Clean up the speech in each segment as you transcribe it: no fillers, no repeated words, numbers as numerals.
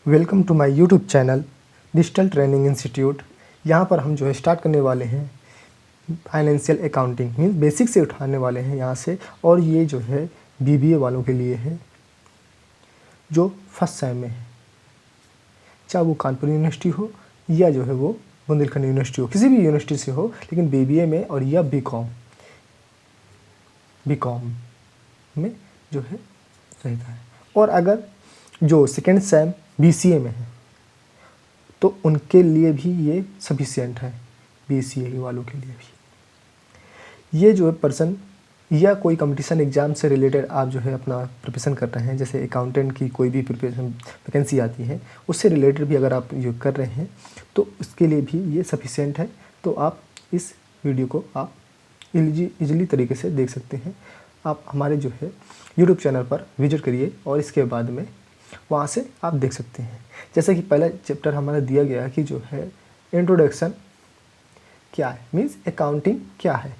Welcome to my YouTube channel digital training institute. यहाँ पर हम जो है स्टार्ट करने वाले हैं फाइनेंशियल अकाउंटिंग मीन्स बेसिक से उठाने वाले हैं यहाँ से। और ये जो है बीबीए वालों के लिए है जो फर्स्ट सेम में है, चाहे वो कानपुर यूनिवर्सिटी हो या जो है वो बुंदेलखंड यूनिवर्सिटी हो, किसी भी यूनिवर्सिटी से हो, लेकिन बीबीए में और या बीकॉम में जो है रहता है। और अगर जो सेकेंड सेम बीसीए में है तो उनके लिए भी ये सफिशिएंट है, बीसीए वालों के लिए भी। ये जो है पर्सन या कोई कंपटीशन एग्ज़ाम से रिलेटेड आप जो है अपना प्रिपरेशन कर रहे हैं, जैसे अकाउंटेंट की कोई भी प्रिपरेशन वैकेंसी आती है उससे रिलेटेड भी अगर आप ये कर रहे हैं तो उसके लिए भी ये सफिशिएंट है। तो आप इस वीडियो को आप इजीली तरीके से देख सकते हैं। आप हमारे जो है यूट्यूब चैनल पर विजिट करिए और इसके बाद में वहाँ से आप देख सकते हैं। जैसे कि पहला चैप्टर हमारा दिया गया कि जो है इंट्रोडक्शन क्या है, मीन्स अकाउंटिंग क्या है।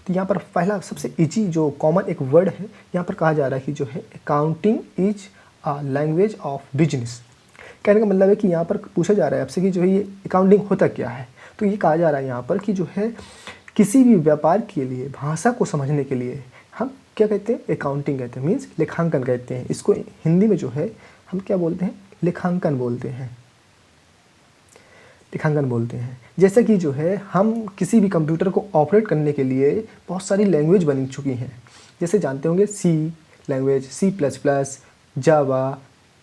तो यहाँ पर पहला सबसे इजी जो कॉमन एक वर्ड है यहाँ पर कहा जा रहा है कि जो है accounting is a language of business. कहने का मतलब है कि यहाँ पर पूछा जा रहा है आपसे कि जो है ये अकाउंटिंग होता क्या है। तो ये कहा जा रहा है यहाँ पर कि जो है किसी भी व्यापार के लिए भाषा को समझने के लिए हम क्या कहते हैं, अकाउंटिंग कहते हैं, मीन्स लेखांकन कहते हैं। इसको हिंदी में जो है हम क्या बोलते हैं, लेखांकन बोलते हैं, लेखांकन बोलते हैं। जैसे कि जो है हम किसी भी कंप्यूटर को ऑपरेट करने के लिए बहुत सारी लैंग्वेज बन चुकी हैं। जैसे जानते होंगे सी लैंग्वेज, C++, जावा,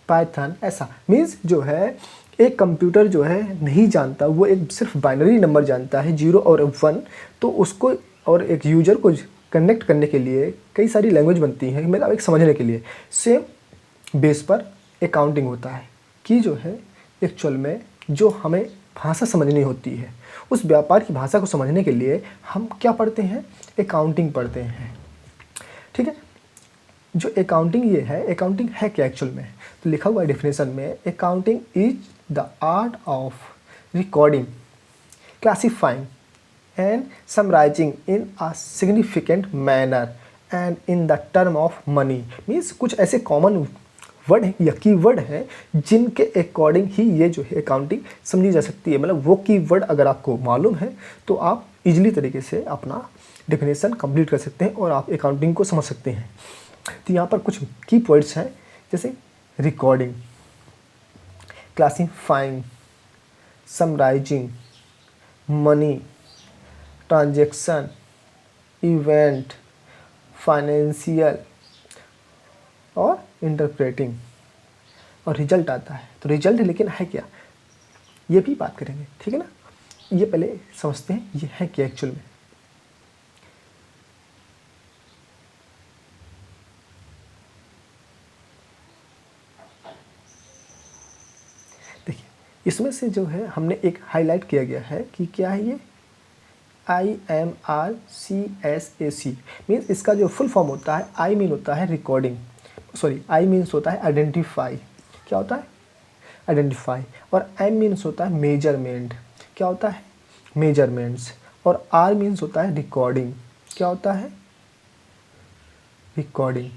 पाइथन, ऐसा। मीन्स जो है एक कंप्यूटर जो है नहीं जानता, वो एक सिर्फ बाइनरी नंबर जानता है 0 और 1, तो उसको और एक यूजर को कनेक्ट करने के लिए कई सारी लैंग्वेज बनती हैं, मतलब एक समझने के लिए। सेम बेस पर अकाउंटिंग होता है कि जो है एक्चुअल में जो हमें भाषा समझनी होती है, उस व्यापार की भाषा को समझने के लिए हम क्या पढ़ते हैं, अकाउंटिंग पढ़ते हैं। ठीक है, जो अकाउंटिंग ये है, अकाउंटिंग है क्या एक्चुअल में, तो लिखा हुआ है डेफिनेशन में, accounting is the art of recording, classifying and summarizing in a significant manner and in the term of money। Means कुछ ऐसे कॉमन वर्ड है या कीवर्ड है जिनके अकॉर्डिंग ही ये जो है अकाउंटिंग समझी जा सकती है। मतलब वो कीवर्ड अगर आपको मालूम है तो आप इजीली तरीके से अपना डेफिनेशन कंप्लीट कर सकते हैं और आप अकाउंटिंग को समझ सकते हैं। तो यहाँ पर कुछ की पॉइंट्स हैं, जैसे recording, classifying, summarising, money, transaction, event, financial और इंटरप्रेटिंग, और रिजल्ट आता है। तो रिजल्ट लेकिन है क्या, ये भी बात करेंगे, ठीक है ना। ये पहले समझते हैं ये है क्या एक्चुअल में। देखिए इसमें से जो है हमने एक हाईलाइट किया गया है कि क्या है ये IMRCSAC। मीन्स इसका जो फुल फॉर्म होता है, आई मीन होता है रिकॉर्डिंग, सॉरी आई मीन्स होता है आइडेंटिफाई, क्या होता है आइडेंटिफाई, और एम मीन्स होता है मेजरमेंट, क्या होता है मेजरमेंट्स, और आर मीन्स होता है रिकॉर्डिंग, क्या होता है रिकॉर्डिंग,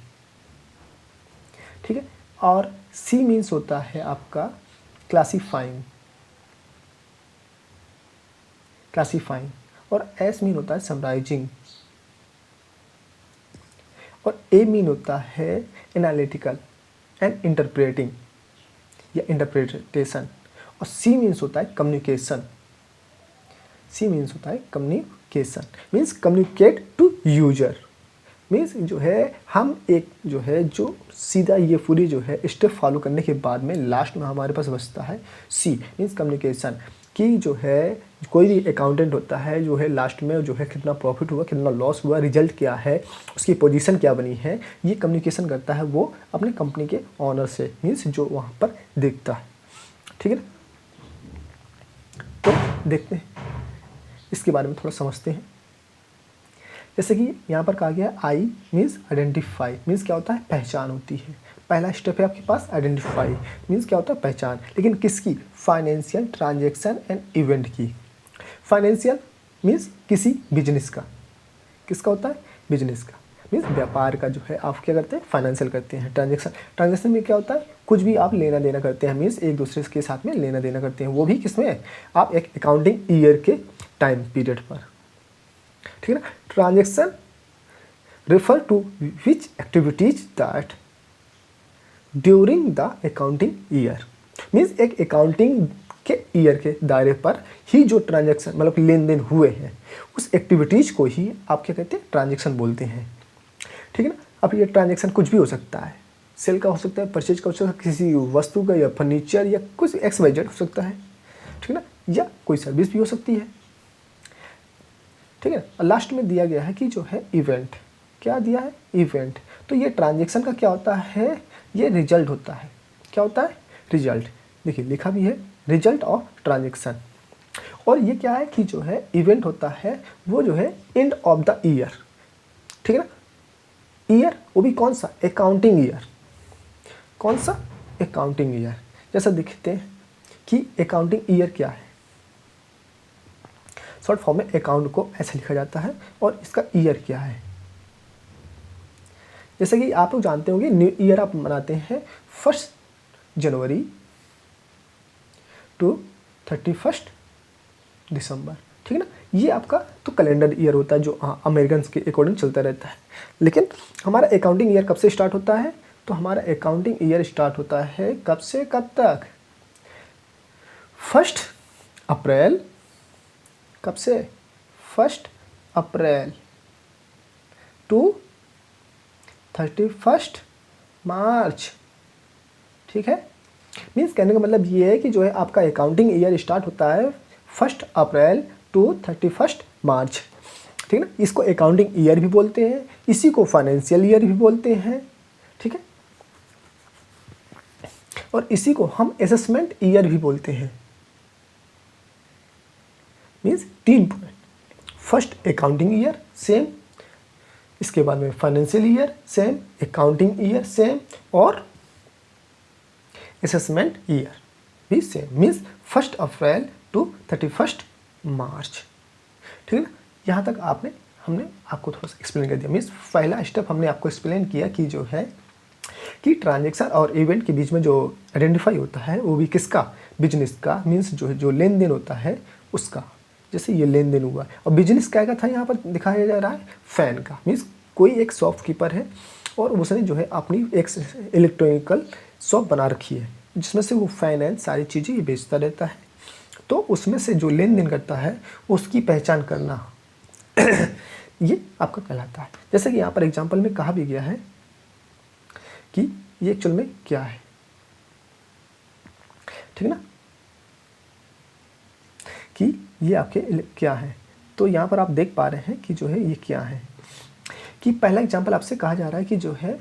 ठीक है। और सी मीन्स होता है आपका क्लासीफाइंग, क्लासीफाइंग, और एस मीन होता है समराइजिंग, और ए मीन होता है एनालिटिकल एंड इंटरप्रेटिंग या इंटरप्रिटेशन, और सी मीन्स होता है कम्युनिकेशन, सी मीन्स होता है communication, means communicate to user. Means जो है हम एक जो है जो सीधा ये पूरी जो है स्टेप फॉलो करने के बाद में लास्ट में हमारे पास बचता है सी, मीन्स कम्युनिकेशन, कि जो है कोई भी अकाउंटेंट होता है जो है लास्ट में जो है कितना प्रॉफिट हुआ, कितना लॉस हुआ, रिजल्ट क्या है, उसकी पोजीशन क्या बनी है, ये कम्युनिकेशन करता है वो अपने कंपनी के ऑनर से, मीन्स जो वहाँ पर देखता है, ठीक है ना। तो देखते हैं इसके बारे में थोड़ा समझते हैं। जैसे कि यहाँ पर कहा गया आई मीन्स आइडेंटिफाई, मीन्स क्या होता है पहचान होती है। पहला स्टेप है आपके पास आइडेंटिफाई, मीन्स क्या होता है पहचान, लेकिन किसकी, फाइनेंशियल ट्रांजैक्शन एंड इवेंट की। फाइनेंशियल मीन्स किसी बिजनेस का, किसका होता है बिजनेस का, मीन्स व्यापार का जो है आप क्या करते हैं, फाइनेंशियल करते हैं। ट्रांजेक्शन में क्या होता है, कुछ भी आप लेना देना करते हैं, मीन्स एक दूसरे के साथ में लेना देना करते हैं, वो भी किसमें, आप एक अकाउंटिंग ईयर के टाइम पीरियड पर, ठीक है ना। Transaction refer to which activities that during the accounting year, means एक अकाउंटिंग के ईयर के दायरे पर ही जो ट्रांजैक्शन मतलब लेन देन हुए हैं उस एक्टिविटीज़ को ही आप क्या कहते हैं, ट्रांजैक्शन बोलते हैं, ठीक है ना। अब ये ट्रांजैक्शन कुछ भी हो सकता है, सेल का हो सकता है, परचेज का हो सकता है, किसी वस्तु का या फर्नीचर या कुछ XYZ हो सकता है, ठीक है ना, या कोई सर्विस भी हो सकती है, ठीक है। और लास्ट में दिया गया है कि जो है इवेंट, क्या दिया है, इवेंट। तो ये ट्रांजैक्शन का क्या होता है, ये रिजल्ट होता है, क्या होता है, रिजल्ट। देखिए लिखा भी है रिजल्ट ऑफ ट्रांजैक्शन। और ये क्या है कि जो है इवेंट होता है वो जो है एंड ऑफ द ईयर, ठीक है ना। ईयर वो भी कौन सा, अकाउंटिंग ईयर, कौन सा, अकाउंटिंग ईयर। जैसा देखते हैं कि अकाउंटिंग ईयर क्या है, शॉर्ट फॉर्म में अकाउंट को ऐसे लिखा जाता है और इसका ईयर क्या है। जैसे कि आप लोग जानते होंगे न्यू ईयर आप मनाते हैं 1 जनवरी टू 31 दिसंबर, ठीक है ना। ये आपका तो कैलेंडर ईयर होता है जो अमेरिकन के अकॉर्डिंग चलता रहता है। लेकिन हमारा अकाउंटिंग ईयर कब से स्टार्ट होता है, तो हमारा अकाउंटिंग ईयर स्टार्ट होता है कब से कब तक, 1 अप्रैल, कब से, 1 अप्रैल टू 31 मार्च, ठीक है। मीन्स कहने का मतलब ये है कि जो है आपका अकाउंटिंग ईयर स्टार्ट होता है 1 अप्रैल टू 31 मार्च, ठीक है ना। इसको अकाउंटिंग ईयर भी बोलते हैं, इसी को फाइनेंशियल ईयर भी बोलते हैं, ठीक है। और इसी को हम असेसमेंट ईयर भी बोलते हैं। Means 3 point, first accounting year same, इसके बाद में financial year same, accounting year same और असेसमेंट ईयर भी सेम। मीन्स 1 अप्रैल टू 31 मार्च, ठीक है ना। यहाँ तक हमने आपको थोड़ा सा एक्सप्लेन कर दिया। मीन्स पहला स्टेप हमने आपको एक्सप्लेन किया कि जो है कि ट्रांजैक्शन और इवेंट के बीच में जो आइडेंटिफाई होता है वो भी किसका, बिजनेस का। मीन्स जो लेन देन होता है उसका, जैसे ये लेन देन हुआ। और बिजनेस क्या का था यहाँ पर दिखाया जा रहा है, फैन का। मीन्स कोई एक शॉपकीपर है और उसने जो है अपनी एक इलेक्ट्रॉनिकल शॉप बना रखी है जिसमें से वो फैन एंड सारी चीज़ें ये बेचता रहता है। तो उसमें से जो लेन देन करता है उसकी पहचान करना ये आपका कहलाता है। जैसे कि यहाँ पर एग्जाम्पल में कहा भी गया है कि ये एक्चुअल में क्या है, ठीक है ना, कि ये आपके क्या है। तो यहाँ पर आप देख पा रहे हैं कि जो है ये क्या है, कि पहला एग्जाम्पल आपसे कहा जा रहा है कि जो है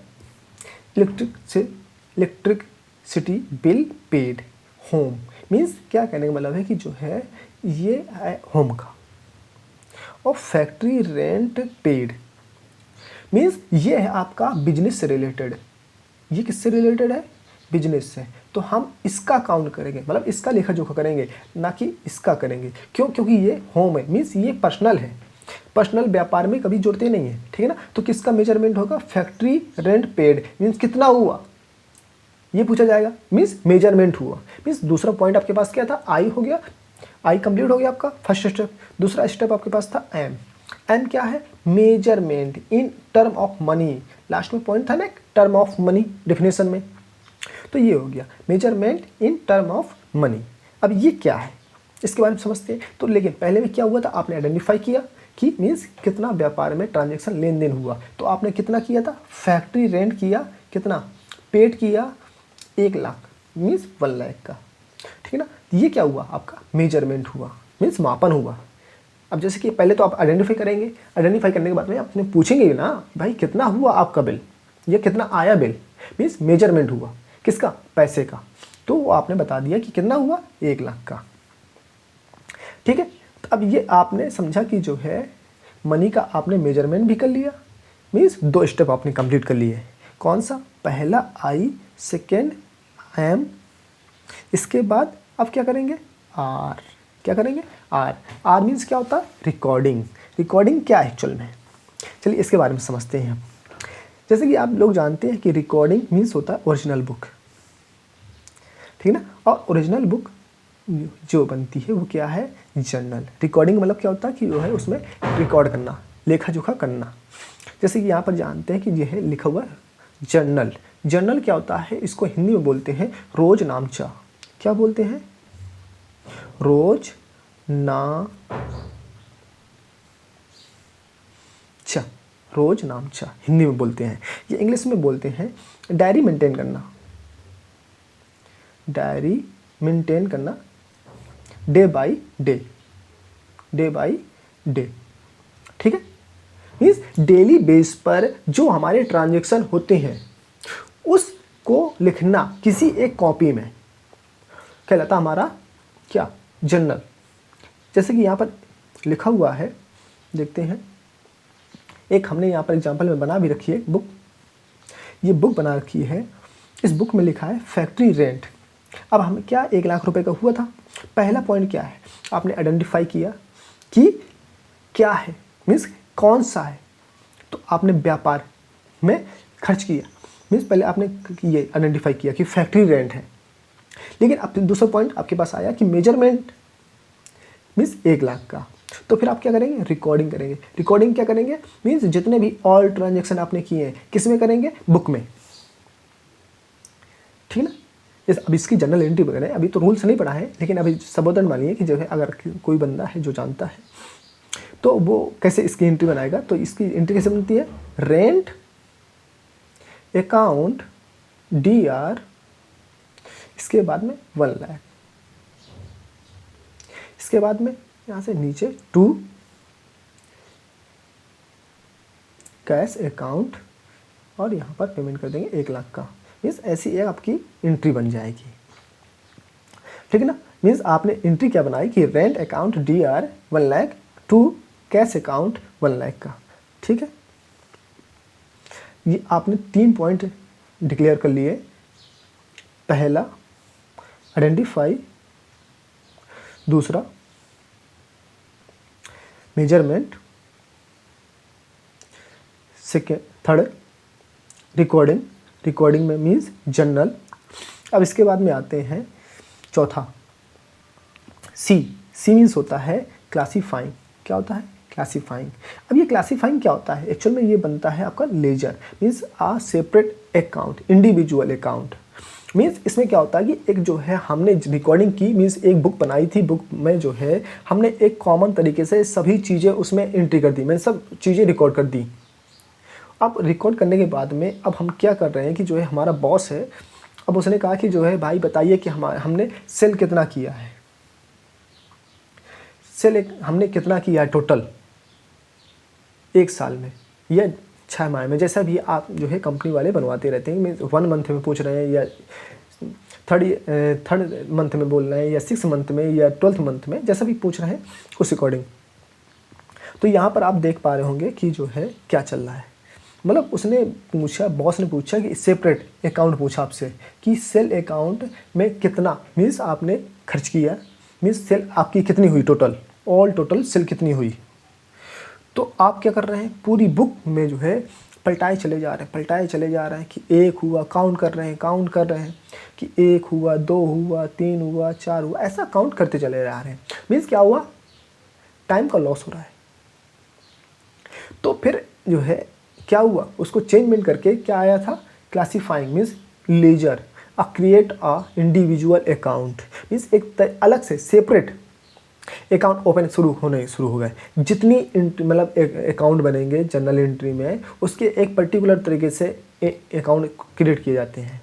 electricity bill paid home. Means क्या कहने का मतलब है कि जो है ये है होम का, और फैक्ट्री रेंट पेड मीन्स ये है आपका बिजनेस से रिलेटेड। ये किससे रिलेटेड है, बिजनेस से। तो हम इसका काउंट करेंगे, मतलब इसका लेखा जोखा करेंगे, ना कि इसका करेंगे। क्यों, क्योंकि ये होम है, मीन्स ये पर्सनल है। पर्सनल व्यापार में कभी जुड़ते नहीं है, ठीक है ना। तो किसका मेजरमेंट होगा, फैक्ट्री रेंट पेड मीन्स कितना हुआ ये पूछा जाएगा, मीन्स मेजरमेंट हुआ। मीन्स दूसरा पॉइंट आपके पास क्या था, आई हो गया, आई कंप्लीट हो गया आपका फर्स्ट स्टेप। दूसरा स्टेप आपके पास था एम। एम क्या है, measurement in term of money. Last में पॉइंट था ना टर्म ऑफ मनी डेफिनेशन में, तो ये हो गया measurement in term of money. अब ये क्या है इसके बारे में समझते हैं। तो लेकिन पहले में क्या हुआ था, आपने आइडेंटिफाई किया कि मीन्स कितना व्यापार में ट्रांजैक्शन लेन देन हुआ। तो आपने कितना किया था, फैक्ट्री रेंट किया, कितना पेड किया, 1 लाख मीन्स 1 लाख का, ठीक है ना। ये क्या हुआ, आपका मेजरमेंट हुआ, मीन्स मापन हुआ। अब जैसे कि पहले तो आप आइडेंटिफाई करेंगे, आइडेंटिफाई करने के बाद में आपने पूछेंगे ना भाई कितना हुआ आपका बिल, ये कितना आया बिल, मीन्स मेजरमेंट हुआ किसका, पैसे का। तो वो आपने बता दिया कि कितना हुआ, 1 लाख का, ठीक है। तो अब ये आपने समझा कि जो है मनी का आपने मेजरमेंट भी कर लिया, मीन्स 2 स्टेप आपने कंप्लीट कर लिए। कौन सा, पहला आई, सेकेंड एम, इसके बाद अब क्या करेंगे, आर। क्या करेंगे, आर। आर मीन्स क्या होता है, रिकॉर्डिंग। रिकॉर्डिंग क्या है एक्चुअल में, चलिए इसके बारे में समझते हैं। जैसे कि आप लोग जानते हैं कि रिकॉर्डिंग मीन्स होता है ओरिजिनल बुक, ठीक है ना। और ओरिजिनल बुक जो बनती है वो क्या है, जर्नल। रिकॉर्डिंग मतलब क्या होता है कि जो है उसमें रिकॉर्ड करना, लेखा जोखा करना। जैसे कि यहाँ पर जानते हैं कि ये है लिखा हुआ जर्नल। जर्नल क्या होता है, इसको हिंदी में बोलते हैं रोज नामचा। क्या बोलते हैं, रोज नामचा, रोज नामचा हिंदी में बोलते हैं। ये इंग्लिश में बोलते हैं डायरी मेंटेन करना, डायरी मेंटेन करना day by day, day by day, ठीक है। मीन्स डेली बेस पर जो हमारे ट्रांजेक्शन होते हैं उसको लिखना किसी एक कॉपी में कहलाता हमारा क्या, जर्नल। जैसे कि यहाँ पर लिखा हुआ है, देखते हैं, एक हमने यहाँ पर एग्जांपल में बना भी रखी है बुक। ये बुक बना रखी है, इस बुक में लिखा है फैक्ट्री रेंट। अब हमें क्या 1 लाख रुपए का हुआ था। पहला पॉइंट क्या है, आपने आइडेंटिफाई किया कि क्या है, मीन्स कौन सा है। तो आपने व्यापार में खर्च किया, मीन्स पहले आपने ये आइडेंटिफाई किया कि फैक्ट्री रेंट है। लेकिन अब दूसरा पॉइंट आपके पास आया कि मेजरमेंट मीन्स 1 लाख का। तो फिर आप क्या करेंगे, रिकॉर्डिंग करेंगे। रिकॉर्डिंग क्या करेंगे, मीन्स जितने भी ऑल ट्रांजेक्शन आपने किए हैं किस में करेंगे, बुक में, ठीक है ना। अब इसकी जनरल एंट्री वगैरह अभी तो रूल्स नहीं पढ़ा है, लेकिन अभी सबोधन मानिए कि जो है अगर कोई बंदा है जो जानता है तो वो कैसे इसकी एंट्री बनाएगा। तो इसकी एंट्री कैसे बनती है, रेंट अकाउंट DR, इसके बाद में 1 लाख, इसके बाद में यहाँ से नीचे टू कैश अकाउंट, और यहाँ पर पेमेंट कर देंगे 1 लाख का। मीन्स ऐसी एक आपकी एंट्री बन जाएगी, ठीक है ना। मीन्स आपने एंट्री क्या बनाई कि rent account DR 1 lakh to cash account 1 lakh का, ठीक है। ये आपने 3 पॉइंट डिक्लेयर कर लिए। पहला आइडेंटिफाई, दूसरा measurement, second, third recording. Recording में मीन्स जर्नल। अब इसके बाद में आते हैं चौथा सी। सी मीन्स होता है क्लासीफाइंग। क्या होता है, क्लासीफाइंग। अब ये क्लासीफाइंग क्या होता है, एक्चुअल में ये बनता है आपका ledger, means a separate account, individual account. Means इसमें क्या होता है कि एक जो है हमने रिकॉर्डिंग की, मीन्स एक बुक बनाई थी, बुक में जो है हमने एक कॉमन तरीके से सभी चीज़ें उसमें एंट्री कर दी, मैंने सब चीज़ें रिकॉर्ड कर दी। अब रिकॉर्ड करने के बाद में अब हम क्या कर रहे हैं कि जो है हमारा बॉस है, अब उसने कहा कि जो है भाई बताइए कि हमने सेल कितना किया है, सेल हमने कितना किया है टोटल 1 साल में या 6 माह में, जैसा भी आप जो है कंपनी वाले बनवाते रहते हैं। 1 मंथ में पूछ रहे हैं या थर्ड मंथ में बोल रहे हैं या 6 मंथ में या 12th मंथ में, जैसा भी पूछ रहे हैं उस अकॉर्डिंग। तो यहाँ पर आप देख पा रहे होंगे कि जो है क्या चल रहा है। मतलब उसने पूछा, बॉस ने पूछा कि सेपरेट अकाउंट पूछा आपसे कि सेल अकाउंट में कितना मीन्स आपने खर्च किया, मीन्स सेल आपकी कितनी हुई टोटल, ऑल टोटल सेल कितनी हुई। तो आप क्या कर रहे हैं, पूरी बुक में जो है पलटाए चले जा रहे हैं, पलटाए चले जा रहे हैं कि 1 हुआ, काउंट कर रहे हैं, काउंट कर रहे हैं कि 1 हुआ, 2 हुआ, 3 हुआ, 4 हुआ, ऐसा काउंट करते चले जा रहे हैं। मीन्स क्या हुआ, टाइम का लॉस हो रहा है। तो फिर जो है क्या हुआ, उसको चेंजमेंट करके क्या आया था, classifying means ledger, create a individual account, means एक अलग से सेपरेट अकाउंट ओपन शुरू हो गए। जितनी मतलब अकाउंट बनेंगे जनरल एंट्री में, उसके एक पर्टिकुलर तरीके से अकाउंट क्रिएट किए जाते हैं।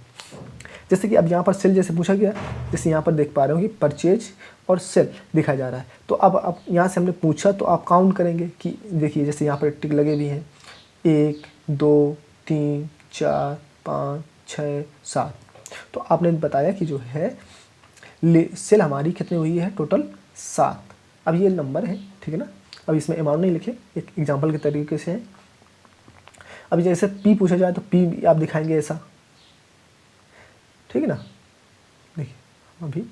जैसे कि अब यहाँ पर सेल जैसे पूछा गया, जैसे यहाँ पर देख पा रहे हो कि परचेज और सेल दिखाया जा रहा है। तो अब यहाँ से हमने पूछा तो आप काउंट करेंगे कि देखिए जैसे यहाँ पर टिक लगे भी हैं, 1 2 3 4 5 6 7। तो आपने बताया कि जो है सेल हमारी कितनी हुई है, टोटल 7। अब ये नंबर है, ठीक है ना। अब इसमें अमाउंट नहीं लिखे, एक एग्जांपल के तरीके से है। अब जैसे पी पूछा जाए तो पी आप दिखाएंगे ऐसा, ठीक है ना। देखिए अभी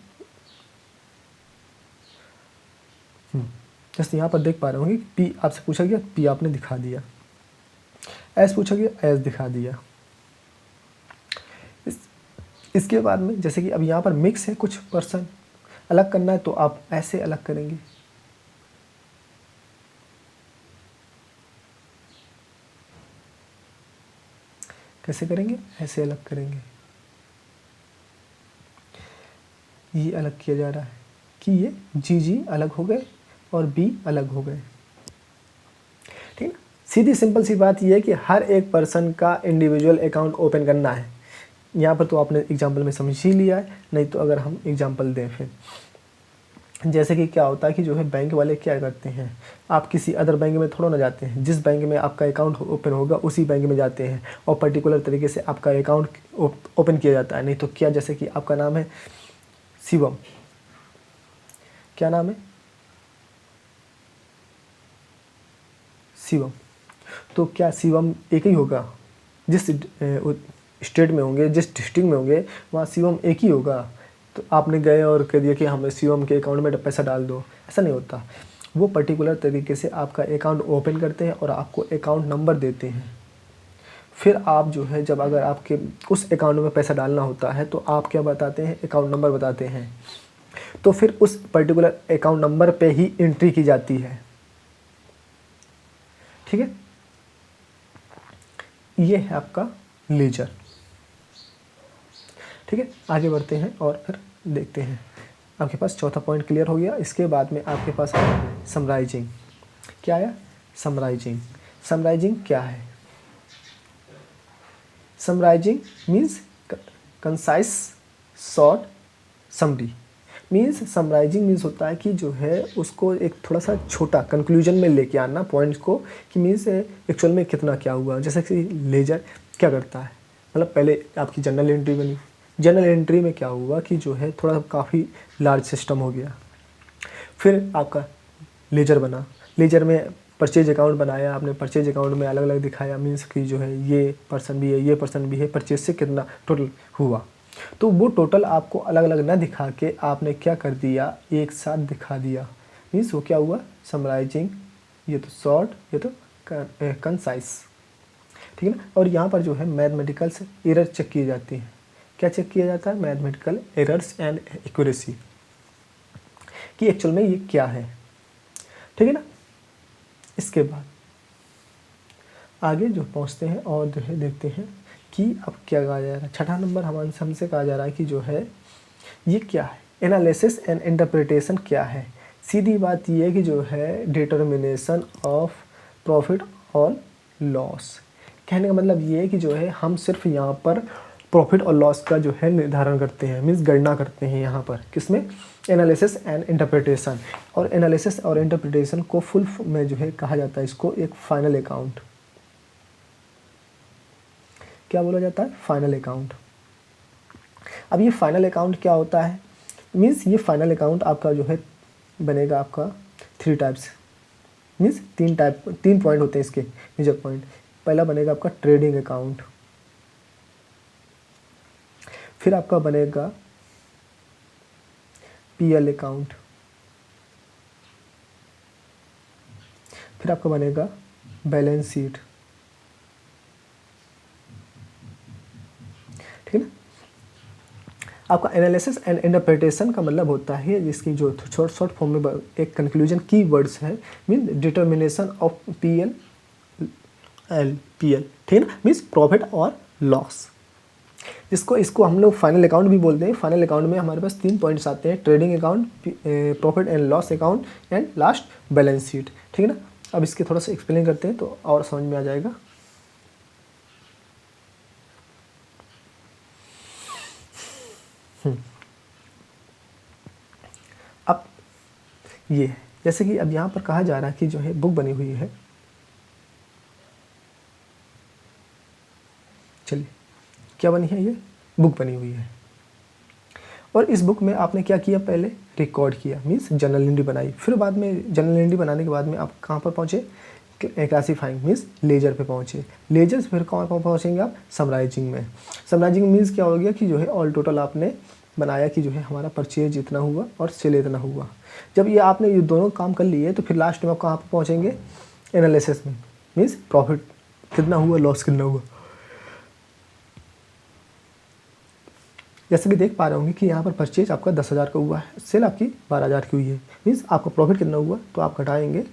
जैसे यहाँ पर देख पा रहे होंगे पी आपसे पूछा गया, पी आपने दिखा दिया। एस पूछा गया, एस दिखा दिया। इसके बाद में जैसे कि अब यहाँ पर मिक्स है, कुछ पर्सन अलग करना है तो आप ऐसे अलग करेंगे। कैसे करेंगे? ऐसे अलग करेंगे। ये अलग किया जा रहा है कि ये जी अलग हो गए और बी अलग हो गए। ठीक है, सीधी सिंपल सी बात ये है कि हर एक पर्सन का इंडिविजुअल अकाउंट ओपन करना है। यहाँ पर तो आपने एग्जांपल में समझ ही लिया है, नहीं तो अगर हम एग्जांपल दें फिर जैसे कि क्या होता है कि जो है बैंक वाले क्या करते हैं, आप किसी अदर बैंक में थोड़ा ना जाते हैं, जिस बैंक में आपका अकाउंट ओपन होगा उसी बैंक में जाते हैं और पर्टिकुलर तरीके से आपका अकाउंट ओपन किया जाता है। नहीं तो क्या, जैसे कि आपका नाम है शिवम, क्या नाम है? शिवम। तो क्या शिवम एक ही होगा? जिस स्टेट में होंगे, जिस डिस्ट्रिक्ट में होंगे, वहाँ शिवम एक ही होगा। तो आपने गए और कह दिया कि हमें शिवम के अकाउंट में पैसा डाल दो, ऐसा नहीं होता। वो पर्टिकुलर तरीके से आपका अकाउंट ओपन करते हैं और आपको अकाउंट नंबर देते हैं। फिर आप जो है, जब अगर आपके उस अकाउंट में पैसा डालना होता है तो आप क्या बताते हैं? अकाउंट नंबर बताते हैं। तो फिर उस पर्टिकुलर अकाउंट नंबर पे ही एंट्री की जाती है। ठीक है, ये है आपका लेजर। ठीक है, आगे बढ़ते हैं और फिर देखते हैं। आपके पास चौथा पॉइंट क्लियर हो गया। इसके बाद में आपके पास आया समराइजिंग। क्या आया? समराइजिंग। समराइजिंग क्या है? Summarising means concise, short, summary. Means summarising means होता है कि जो है उसको एक थोड़ा सा छोटा कंक्लूजन में लेके आना पॉइंट्स को, कि मीन्स एक्चुअल में कितना क्या हुआ। जैसे कि लेजर क्या करता है, मतलब पहले आपकी जनरल एंट्री बनी, जनरल एंट्री में क्या हुआ कि जो है थोड़ा काफ़ी लार्ज सिस्टम हो गया। फिर आपका लेजर बना, लेजर में परचेज अकाउंट बनाया आपने, परचेज अकाउंट में अलग अलग दिखाया, मीन्स कि जो है ये पर्सन भी है, ये पर्सन भी है, परचेज से कितना टोटल हुआ। तो वो टोटल आपको अलग अलग ना दिखा के आपने क्या कर दिया, एक साथ दिखा दिया। मीन्स वो क्या हुआ? समराइजिंग। ये तो शॉर्ट, ये तो कंसाइज। ठीक है ना। और यहाँ पर जो है मैथमेटिकल से एरर चेक किए जाती हैं। क्या चेक किया जाता है? मैथमेटिकल एरर्स एंड एक्यूरेसी, कि एक्चुअल में ये क्या है। ठीक है ना। इसके बाद आगे जो पहुँचते हैं और जो है देखते हैं कि अब क्या कहा जा रहा है। छठा नंबर हमसे कहा जा रहा है कि जो है ये क्या है, एनालिसिस एंड इंटरप्रिटेशन क्या है। सीधी बात ये है कि जो है डिटर्मिनेशन ऑफ प्रॉफिट और लॉस। कहने का मतलब ये है कि जो है हम सिर्फ यहाँ पर प्रॉफिट और लॉस का जो है निर्धारण करते हैं, मीन्स गणना करते हैं यहाँ पर, किसमें? Analysis and interpretation. और एनालिसिस और इंटरप्रिटेशन को फुल में जो है कहा जाता है इसको एक फाइनल अकाउंट। क्या बोला जाता है? Final account. अब ये फाइनल अकाउंट क्या होता है? मीन्स ये फाइनल अकाउंट आपका जो है बनेगा आपका 3 टाइप्स, मीन्स 3 पॉइंट होते हैं इसके मेजर पॉइंट। पहला बनेगा आपका ट्रेडिंग अकाउंट, फिर आपका बनेगा पीएल अकाउंट, फिर आपका बनेगा बैलेंस शीट। ठीक है ना। आपका एनालिसिस एंड इंटरप्रिटेशन का मतलब होता है जिसकी जो शॉर्ट फॉर्म में एक कंक्लूजन की वर्ड्स है, mean determination of PL PL. ठीक है ना, मीन्स प्रॉफिट और लॉस। इसको हम लोग फाइनल अकाउंट भी बोलते हैं। फाइनल अकाउंट में हमारे पास 3 पॉइंट्स आते हैं, trading account, profit and loss account and last balance sheet. ठीक है ना। अब इसके थोड़ा सा एक्सप्लेन करते हैं तो और समझ में आ जाएगा। अब ये जैसे कि अब यहाँ पर कहा जा रहा है कि जो है बुक बनी हुई है, चलिए क्या बनी है, ये बुक बनी हुई है। और इस बुक में आपने क्या किया, पहले रिकॉर्ड किया, मीन्स जनरल एंट्री बनाई। फिर बाद में जनरल एंट्री बनाने के बाद में आप कहाँ पर पहुँचे? क्लासीफाइंग मीन्स लेजर पे पहुँचे। लेजर से फिर कहाँ पर पहुँचेंगे आप? समराइजिंग में। समराइजिंग मीन्स क्या हो गया कि जो है ऑल टोटल आपने बनाया कि जो है हमारा परचेज इतना हुआ और सेल इतना हुआ। जब ये आपने ये दोनों काम कर लिए तो फिर लास्ट में आप कहाँ पर पहुँचेंगे? एनालिसिस में, मीन्स प्रॉफिट कितना हुआ, लॉस कितना हुआ। जैसे कि देख पा रहे होंगे कि यहाँ पर परचेज आपका 10,000 का हुआ है, सेल आपकी 12,000 की हुई है, मीन्स आपका प्रॉफिट कितना हुआ, तो आप घटाएंगे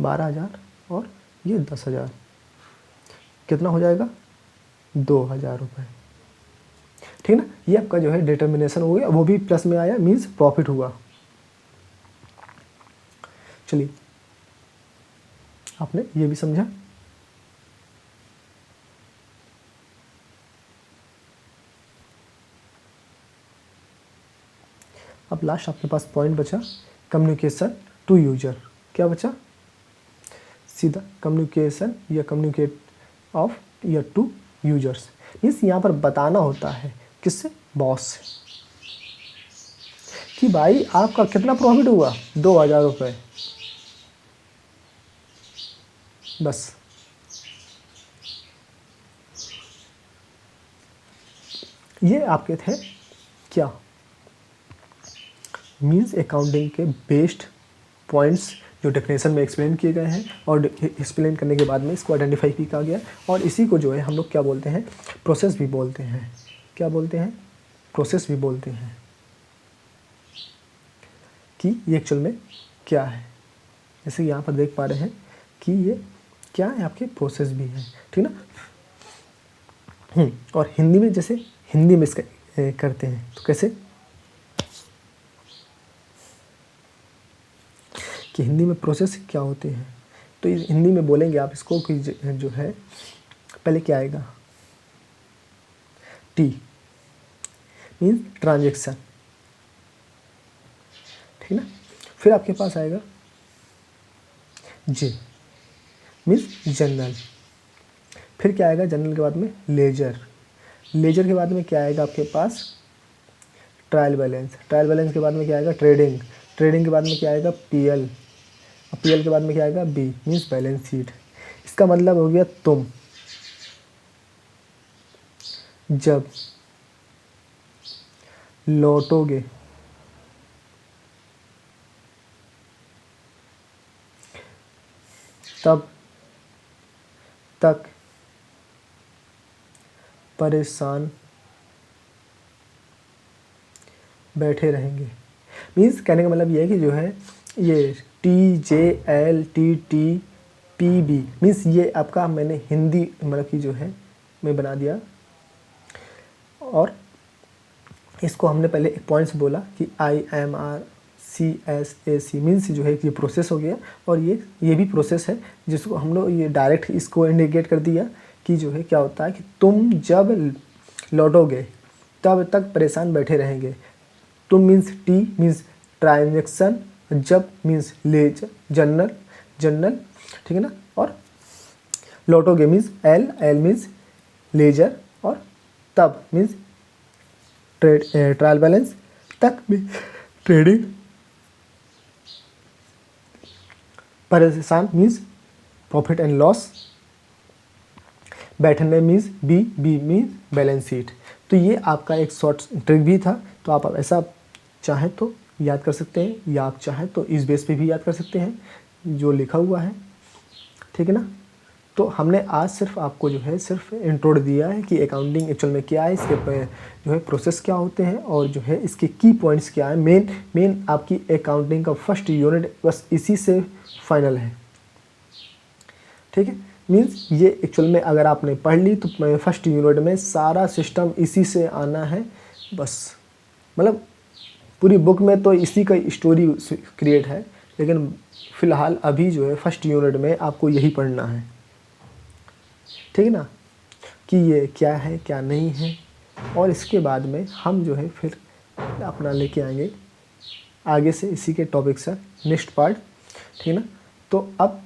12,000 और ये 10,000, कितना हो जाएगा 2,000 रुपये। ठीक है ना, ये आपका जो है डिटर्मिनेशन हो गया, वो भी प्लस में आया, मीन्स प्रॉफिट हुआ। चलिए, आपने ये भी समझा। अब लास्ट आपके पास पॉइंट बचा कम्युनिकेशन टू यूजर। क्या बचा, सीधा कम्युनिकेशन या कम्युनिकेट ऑफ या टू यूजर्स, मीन्स यहाँ पर बताना होता है किससे, बॉस से, कि भाई आपका कितना प्रॉफिट हुआ, 2,000 रुपये। बस ये आपके थे क्या, मीन्स अकाउंटिंग के बेस्ड पॉइंट्स जो डेफिनेशन में एक्सप्लेन किए गए हैं, और एक्सप्लेन करने के बाद में इसको आइडेंटिफाई भी किया गया, और इसी को जो है हम लोग क्या बोलते हैं, प्रोसेस भी बोलते हैं। क्या बोलते हैं, प्रोसेस भी बोलते हैं, कि ये एक्चुअल में क्या है। जैसे यहाँ पर देख पा रहे हैं कि ये क्या है, आपके प्रोसेस भी है, ठीक ना। और हिंदी में, जैसे हिंदी में इसका करते हैं तो कैसे, कि हिंदी में प्रोसेस क्या होते हैं, तो हिंदी में बोलेंगे आप इसको कि जो है पहले क्या आएगा, टी मीन्स ट्रांजैक्शन, ठीक ना। फिर आपके पास आएगा जे मीन्स जनरल। फिर क्या आएगा जनरल के बाद में, लेजर। लेजर के बाद में क्या आएगा आपके पास, ट्रायल बैलेंस। ट्रायल बैलेंस के बाद में क्या आएगा, ट्रेडिंग। ट्रेडिंग के बाद में क्या आएगा, पीएल। और पीएल के बाद में क्या आएगा, बी मीन्स बैलेंस शीट। इसका मतलब हो गया तुम जब लौटोगे तब तक परेशान बैठे रहेंगे। मीन्स कहने का मतलब ये है कि जो है ये TJLTTPB मीन्स ये आपका मैंने हिंदी मतलब कि जो है मैं बना दिया, और इसको हमने पहले एक पॉइंट से बोला कि IMRCSAC मीन्स जो है कि ये प्रोसेस हो गया, और ये भी प्रोसेस है जिसको हम लोग ये डायरेक्ट इसको इंडिकेट कर दिया कि जो है क्या होता है कि तुम जब लौटोगे तब तक परेशान बैठे रहेंगे। तुम मीन्स टी मीन्स ट्रांजेक्शन, जब मीन्स लेजर जनरल, ठीक है ना। और लौटोगे मीन्स एल मीन्स लेजर, और तब मीन्स ट्रायल बैलेंस, तक मीन्स ट्रेडिंग, परेशान मीन्स प्रॉफिट एंड लॉस, बैठने means B means balance sheet. तो ये आपका एक शॉर्ट ट्रिक भी था, तो आप ऐसा चाहें तो याद कर सकते हैं, या आप चाहें तो इस बेस पे भी याद कर सकते हैं जो लिखा हुआ है, ठीक है ना। तो हमने आज सिर्फ आपको जो है सिर्फ इंट्रोड दिया है कि अकाउंटिंग एक्चुअल में क्या है, इसके जो है प्रोसेस क्या होते हैं, और जो है इसके की पॉइंट्स क्या है। मेन आपकी अकाउंटिंग का फर्स्ट यूनिट बस इसी से फाइनल है, ठीक है। मीन्स ये एक्चुअल में अगर आपने पढ़ ली तो फर्स्ट यूनिट में सारा सिस्टम इसी से आना है, बस मतलब पूरी बुक में तो इसी का स्टोरी क्रिएट है, लेकिन फ़िलहाल अभी जो है फर्स्ट यूनिट में आपको यही पढ़ना है, ठीक है ना, कि ये क्या है क्या नहीं है। और इसके बाद में हम जो है फिर अपना लेके आएंगे आगे से इसी के टॉपिक से नेक्स्ट पार्ट, ठीक है ना। तो अब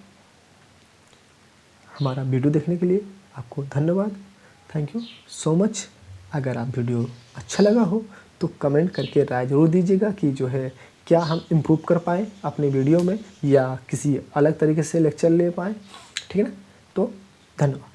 हमारा वीडियो देखने के लिए आपको धन्यवाद, थैंक यू सो मच। अगर आप वीडियो अच्छा लगा हो तो कमेंट करके राय ज़रूर दीजिएगा कि जो है क्या हम इम्प्रूव कर पाएँ अपने वीडियो में, या किसी अलग तरीके से लेक्चर ले पाएँ, ठीक है ना। तो धन्यवाद।